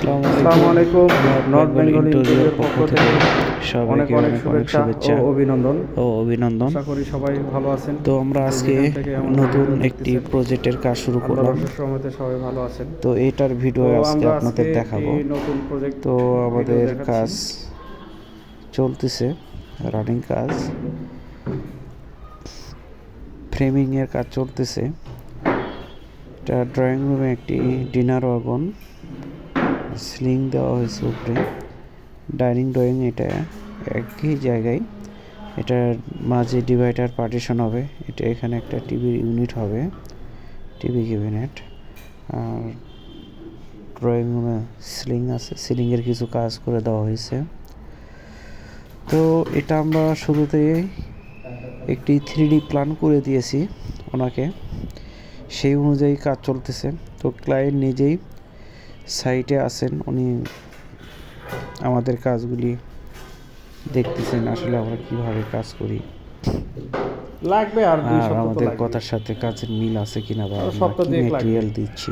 আসসালামু আলাইকুম। North Bengal interior পক্ষ থেকে সবাইকে অনেক অনেক শুভেচ্ছা শুভেচ্ছা ও অভিনন্দন। ও অভিনন্দন। আশা করি সবাই ভালো আছেন। তো আমরা আজকে নতুন একটি প্রজেক্টের কাজ শুরু করলাম। সহমতে সবাই ভালো আছেন। তো এটার ভিডিও আজকে আপনাদের দেখাবো। নতুন প্রজেক্ট তো আমাদের কাজ চলতেছে, রানিং কাজ, ফ্রেমিংয়ের কাজ চলতেছে। এটা ড্রয়িং রুমে একটি ডিনার ওয়াগন স্লিং দেওয়া হয়েছে উপরে, ডাইনিং ড্রয়িং এটা একই জায়গায়। এটার মাঝে ডিভাইডার পার্টিশন হবে। এটা এখানে একটা টিভির ইউনিট হবে, টিভি ক্যাবিনেট। আর ড্রয়িং রুমে সিলিং আছে, সিলিংয়ের কিছু কাজ করে দেওয়া হয়েছে। তো এটা আমরা শুরুতেই একটি 3D প্ল্যান করে দিয়েছি ওনাকে, সেই অনুযায়ী কাজ চলতেছে। তো ক্লায়েন্ট নিজেই সাইটে আছেন, উনি আমাদের কাজগুলি দেখতেছেন, আসলে আমরা কিভাবে কাজ করি, লাগবে আর আমাদের কথার সাথে কাজের মিল আছে কিনা, বা কি ম্যাটেরিয়াল দিচ্ছি।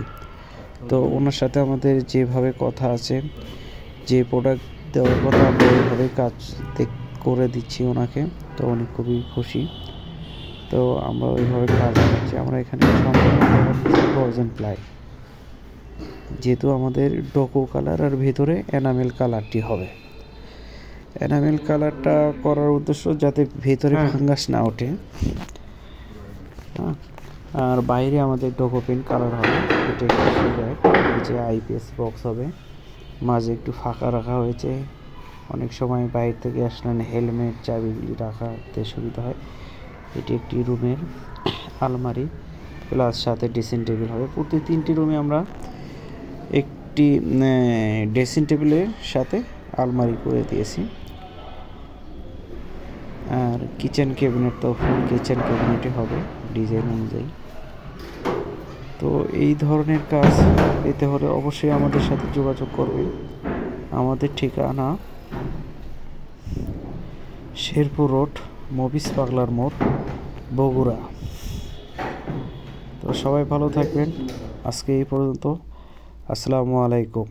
তো ওনার সাথে আমাদের যেভাবে কথা আছে, যে প্রোডাক্ট দেওয়ার কথা আমরা ওইভাবে কাজ করে দিচ্ছি ওনাকে। তো উনি খুবই খুশি। তো আমরা ওইভাবে কাজ করছি। আমরা এখানে সম্পূর্ণ গর্জন প্লাই, যেহেতু আমাদের ডোকো কালার আর ভেতরে এনামেল কালারটি হবে। এনামেল কালারটা করার উদ্দেশ্য যাতে ভেতরে ফাঙ্গাস না ওঠে, আর বাইরে আমাদের ডোকো পেন্ট কালার হবে। এটা একটু সুন্দর, নিচে আইপিএস বক্স হবে, মাঝে একটু ফাঁকা রাখা হয়েছে। অনেক সময় বাইরে থেকে আসলেন হেলমেট চাবিগুলি রাখাতে সুবিধা হয়। এটি একটি রুমের আলমারি, প্লাস সাথে ড্রেসিং টেবিল হবে। প্রতি 3টি রুমে আমরা একটি ড্রেসিং টেবিলের সাথে আলমারি করে দিয়েছি। আর কিচেন ক্যাবিনেট তো ফুল কিচেন ক্যাবিনেটে হবে ডিজাইন অনুযায়ী। তো এই ধরনের কাজ পেতে হলে অবশ্যই আমাদের সাথে যোগাযোগ করবেন। আমাদের ঠিকানা শেরপুর রোড, মবিস পাগলার মোড়, বগুড়া। তো সবাই ভালো থাকবেন। আজকে এই পর্যন্ত। আসসালামু আলাইকুম।